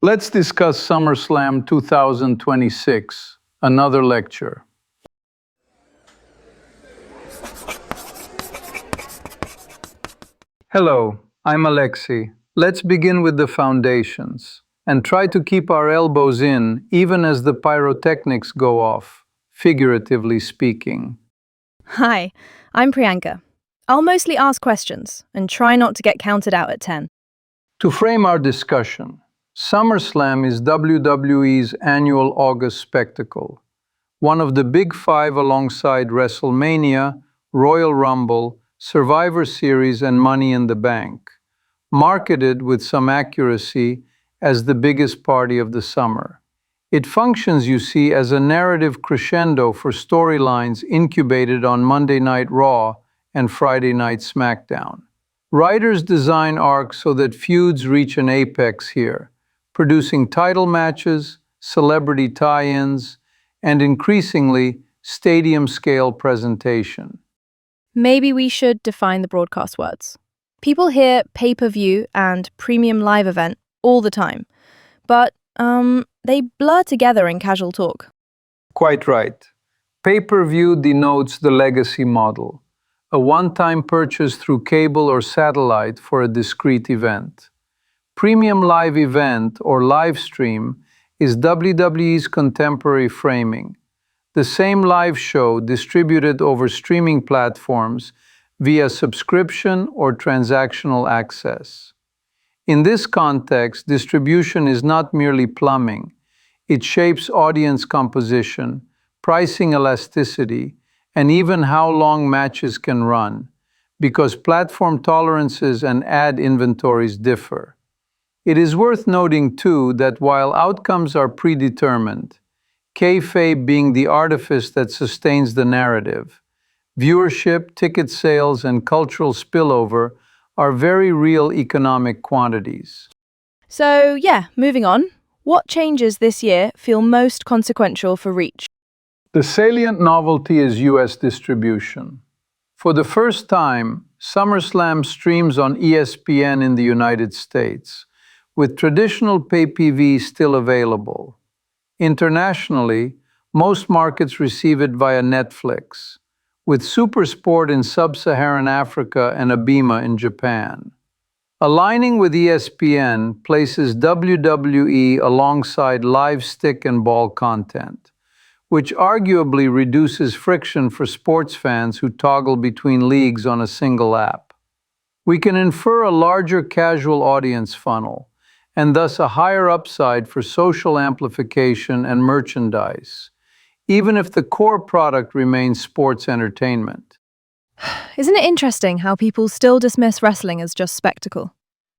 Let's discuss SummerSlam 2026, another lecture. Hello, I'm Alexei. Let's begin with the foundations and try to keep our elbows in even as the pyrotechnics go off, figuratively speaking. Hi, I'm Priyanka. I'll mostly ask questions and try not to get counted out at 10. To frame our discussion, SummerSlam is WWE's annual August spectacle, one of the big five alongside WrestleMania, Royal Rumble, Survivor Series, and Money in the Bank, marketed with some accuracy as the biggest party of the summer. It functions, you see, as a narrative crescendo for storylines incubated on Monday Night Raw and Friday Night SmackDown. Writers design arcs so that feuds reach an apex here, producing title matches, celebrity tie-ins, and increasingly, stadium-scale presentation. Maybe we should define the broadcast words. People hear pay-per-view and premium live event all the time, but they blur together in casual talk. Quite right. Pay-per-view denotes the legacy model, a one-time purchase through cable or satellite for a discrete event. Premium live event or live stream is WWE's contemporary framing, the same live show distributed over streaming platforms via subscription or transactional access. In this context, distribution is not merely plumbing. It shapes audience composition, pricing elasticity, and even how long matches can run, because platform tolerances and ad inventories differ. It is worth noting, too, that while outcomes are predetermined, kayfabe being the artifice that sustains the narrative, viewership, ticket sales, and cultural spillover are very real economic quantities. So yeah, moving on. What changes this year feel most consequential for reach? The salient novelty is US distribution. For the first time, SummerSlam streams on ESPN in the United States, with traditional pay-TV still available. Internationally, most markets receive it via Netflix, with SuperSport in sub-Saharan Africa and Abema in Japan. Aligning with ESPN places WWE alongside live stick and ball content, which arguably reduces friction for sports fans who toggle between leagues on a single app. We can infer a larger casual audience funnel, and thus a higher upside for social amplification and merchandise, even if the core product remains sports entertainment. Isn't it interesting how people still dismiss wrestling as just spectacle,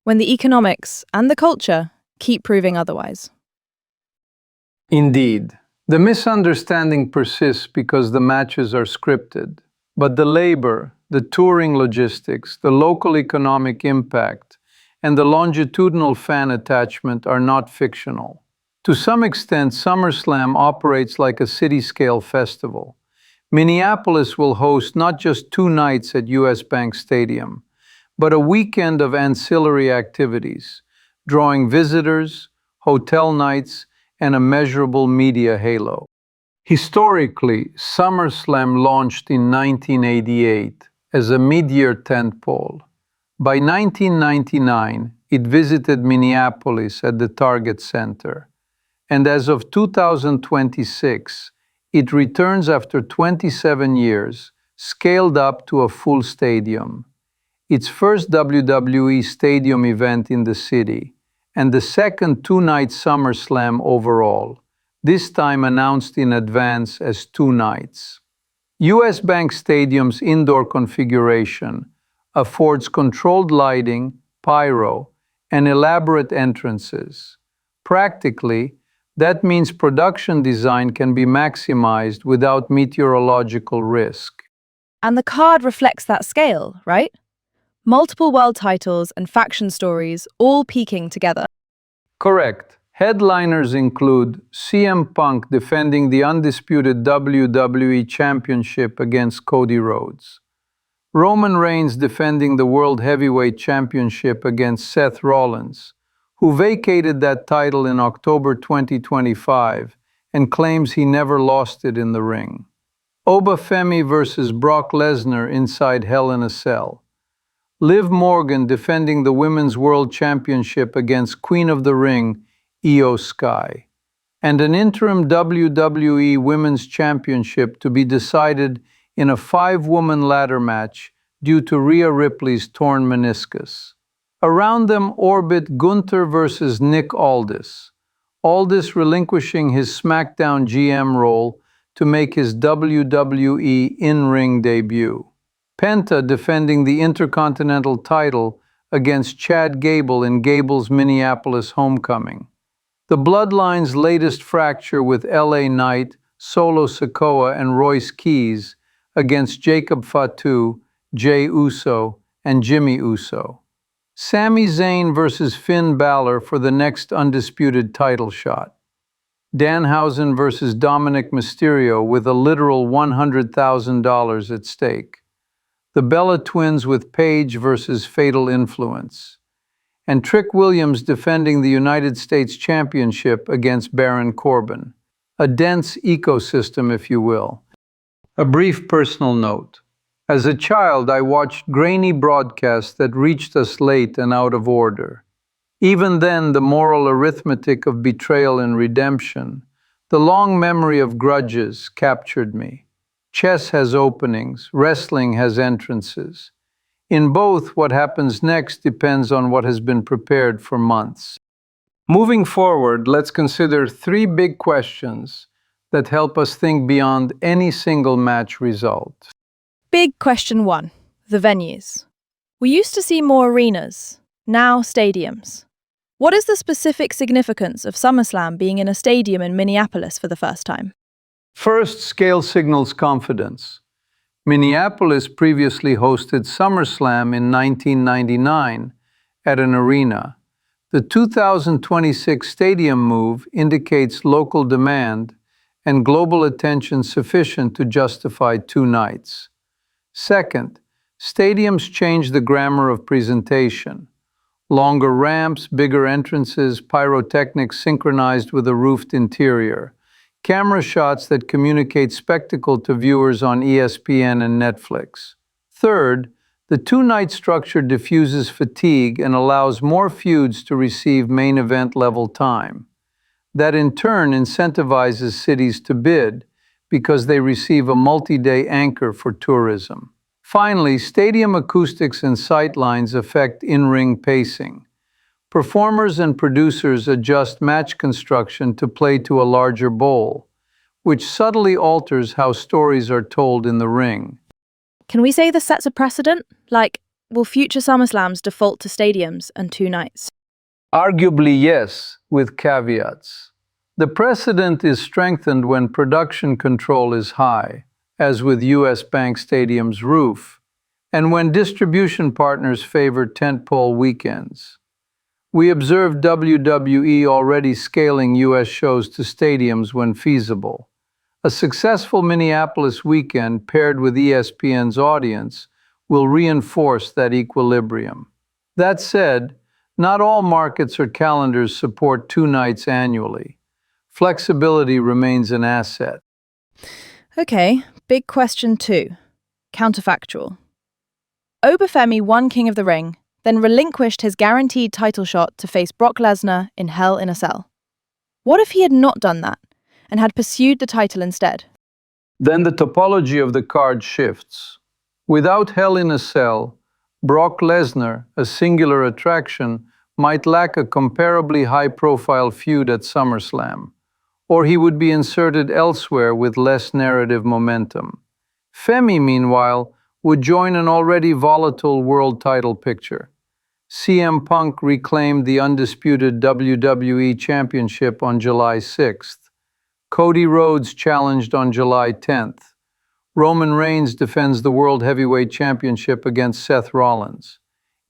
when the economics and the culture keep proving otherwise? Indeed, the misunderstanding persists because the matches are scripted, but the labor, the touring logistics, the local economic impact, and the longitudinal fan attachment are not fictional. To some extent, SummerSlam operates like a city-scale festival. Minneapolis will host not just 2 nights at US Bank Stadium, but a weekend of ancillary activities, drawing visitors, hotel nights, and a measurable media halo. Historically, SummerSlam launched in 1988 as a mid-year tentpole. By 1999, it visited Minneapolis at the Target Center, and as of 2026, it returns after 27 years, scaled up to a full stadium. Its first WWE stadium event in the city, and the second 2-night SummerSlam overall, this time announced in advance as 2 nights. US Bank Stadium's indoor configuration affords controlled lighting, pyro, and elaborate entrances. Practically, that means production design can be maximized without meteorological risk. And the card reflects that scale, right? Multiple world titles and faction stories all peaking together. Correct. Headliners include CM Punk defending the undisputed WWE Championship against Cody Rhodes, Roman Reigns defending the World Heavyweight Championship against Seth Rollins, who vacated that title in October 2025 and claims he never lost it in the ring. Obafemi versus Brock Lesnar inside Hell in a Cell. Liv Morgan defending the Women's World Championship against Queen of the Ring, Io Sky. And an interim WWE Women's Championship to be decided in a 5-woman ladder match due to Rhea Ripley's torn meniscus. Around them orbit Gunther versus Nick Aldis. Aldis relinquishing his SmackDown GM role to make his WWE in-ring debut. Penta defending the Intercontinental title against Chad Gable in Gable's Minneapolis homecoming. The Bloodline's latest fracture with LA Knight, Solo Sikoa, and Royce Keys against Jacob Fatu, Jey Uso, and Jimmy Uso. Sami Zayn versus Finn Balor for the next undisputed title shot. Danhausen versus Dominic Mysterio with a literal $100,000 at stake. The Bella Twins with Paige versus Fatal Influence. And Trick Williams defending the United States Championship against Baron Corbin. A dense ecosystem, if you will. A brief personal note. As a child, I watched grainy broadcasts that reached us late and out of order. Even then, the moral arithmetic of betrayal and redemption, the long memory of grudges, captured me. Chess has openings, wrestling has entrances. In both, what happens next depends on what has been prepared for months. Moving forward, let's consider 3 big questions that help us think beyond any single match result. Big question 1. The venues. We used to see more arenas, now stadiums. What is the specific significance of SummerSlam being in a stadium in Minneapolis for the first time? First, scale signals confidence. Minneapolis previously hosted SummerSlam in 1999 at an arena. The 2026 stadium move indicates local demand and global attention sufficient to justify 2 nights. Second, stadiums change the grammar of presentation. Longer ramps, bigger entrances, pyrotechnics synchronized with a roofed interior. Camera shots that communicate spectacle to viewers on ESPN and Netflix. Third, the 2-night structure diffuses fatigue and allows more feuds to receive main event level time. That in turn incentivizes cities to bid because they receive a multi-day anchor for tourism. Finally, stadium acoustics and sightlines affect in-ring pacing. Performers and producers adjust match construction to play to a larger bowl, which subtly alters how stories are told in the ring. Can we say this sets a precedent? Like, will future SummerSlams default to stadiums and 2 nights? Arguably yes, with caveats. The precedent is strengthened when production control is high, as with US Bank Stadium's roof, and when distribution partners favor tentpole weekends. We observed WWE already scaling US shows to stadiums when feasible. A successful Minneapolis weekend paired with ESPN's audience will reinforce that equilibrium. That said, not all markets or calendars support 2 nights annually. Flexibility remains an asset. Okay, big question 2. Counterfactual. Obafemi won King of the Ring, then relinquished his guaranteed title shot to face Brock Lesnar in Hell in a Cell. What if he had not done that and had pursued the title instead? Then the topology of the card shifts. Without Hell in a Cell, Brock Lesnar, a singular attraction, might lack a comparably high-profile feud at SummerSlam, or he would be inserted elsewhere with less narrative momentum. Femi, meanwhile, would join an already volatile world title picture. CM Punk reclaimed the undisputed WWE Championship on July 6th. Cody Rhodes challenged on July 10th. Roman Reigns defends the World Heavyweight Championship against Seth Rollins.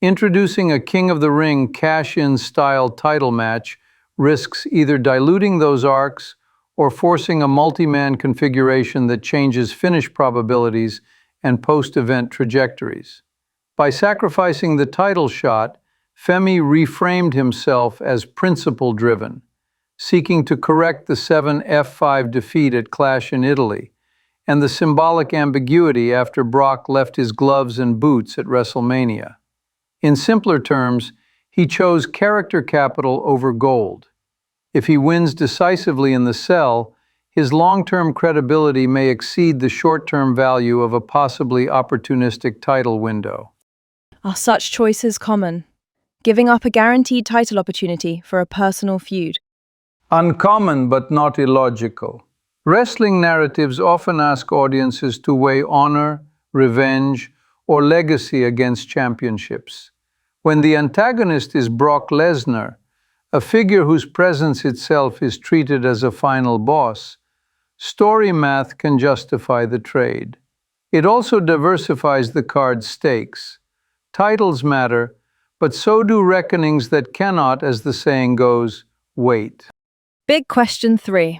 Introducing a King of the Ring cash-in style title match risks either diluting those arcs or forcing a multi-man configuration that changes finish probabilities and post-event trajectories. By sacrificing the title shot, Femi reframed himself as principle-driven, seeking to correct the 7F5 defeat at Clash in Italy, and the symbolic ambiguity after Brock left his gloves and boots at WrestleMania. In simpler terms, he chose character capital over gold. If he wins decisively in the cell, his long-term credibility may exceed the short-term value of a possibly opportunistic title window. Are such choices common? Giving up a guaranteed title opportunity for a personal feud. Uncommon but not illogical. Wrestling narratives often ask audiences to weigh honor, revenge, or legacy against championships. When the antagonist is Brock Lesnar, a figure whose presence itself is treated as a final boss, story math can justify the trade. It also diversifies the card's stakes. Titles matter, but so do reckonings that cannot, as the saying goes, wait. Big question 3.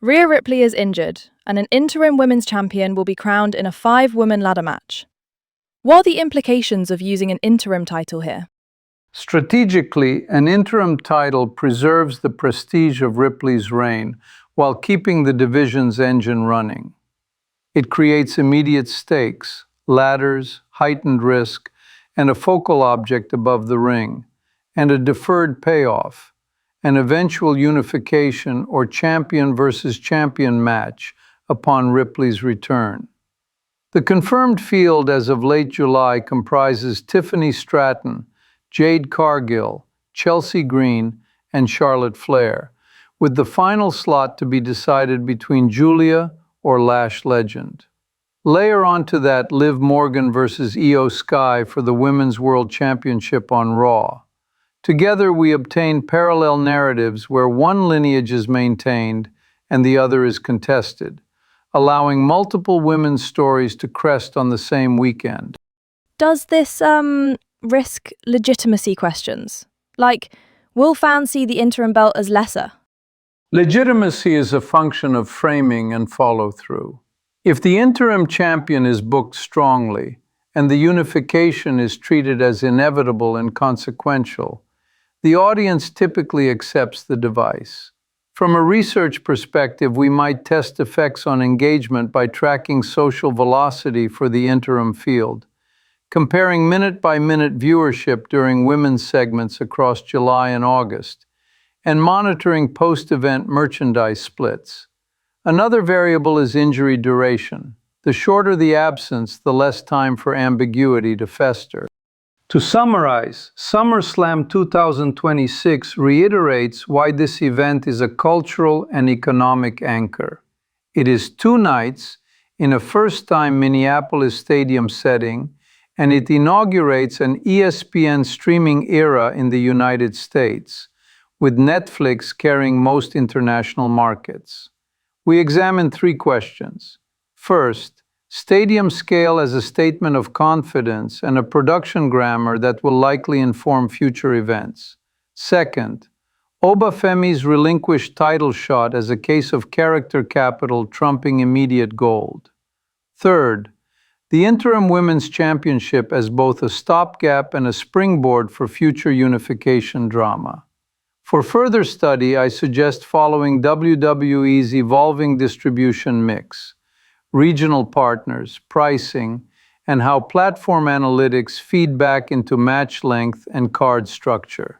Rhea Ripley is injured, and an interim women's champion will be crowned in a 5-woman ladder match. What are the implications of using an interim title here? Strategically, an interim title preserves the prestige of Ripley's reign while keeping the division's engine running. It creates immediate stakes, ladders, heightened risk, and a focal object above the ring, and a deferred payoff, an eventual unification or champion versus champion match upon Ripley's return. The confirmed field as of late July comprises Tiffany Stratton, Jade Cargill, Chelsea Green, and Charlotte Flair, with the final slot to be decided between Julia or Lash Legend. Layer onto that Liv Morgan versus Io Sky for the Women's World Championship on Raw. Together we obtain parallel narratives where one lineage is maintained and the other is contested, allowing multiple women's stories to crest on the same weekend. Does this, risk legitimacy questions? Like, will fans see the interim belt as lesser? Legitimacy is a function of framing and follow-through. If the interim champion is booked strongly, and the unification is treated as inevitable and consequential, the audience typically accepts the device. From a research perspective, we might test effects on engagement by tracking social velocity for the interim field, comparing minute-by-minute viewership during women's segments across July and August, and monitoring post-event merchandise splits. Another variable is injury duration. The shorter the absence, the less time for ambiguity to fester. To summarize, SummerSlam 2026 reiterates why this event is a cultural and economic anchor. It is 2 nights in a first-time Minneapolis stadium setting, and it inaugurates an ESPN streaming era in the United States, with Netflix carrying most international markets. We examine 3 questions. First, stadium scale as a statement of confidence and a production grammar that will likely inform future events. Second, Obafemi's relinquished title shot as a case of character capital trumping immediate gold. Third, the interim women's championship as both a stopgap and a springboard for future unification drama. For further study, I suggest following WWE's evolving distribution mix, regional partners, pricing, and how platform analytics feed back into match length and card structure.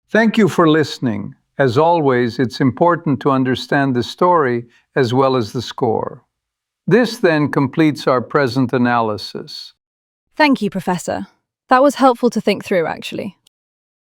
Thank you for listening. As always, it's important to understand the story as well as the score. This then completes our present analysis. Thank you, Professor. That was helpful to think through, actually.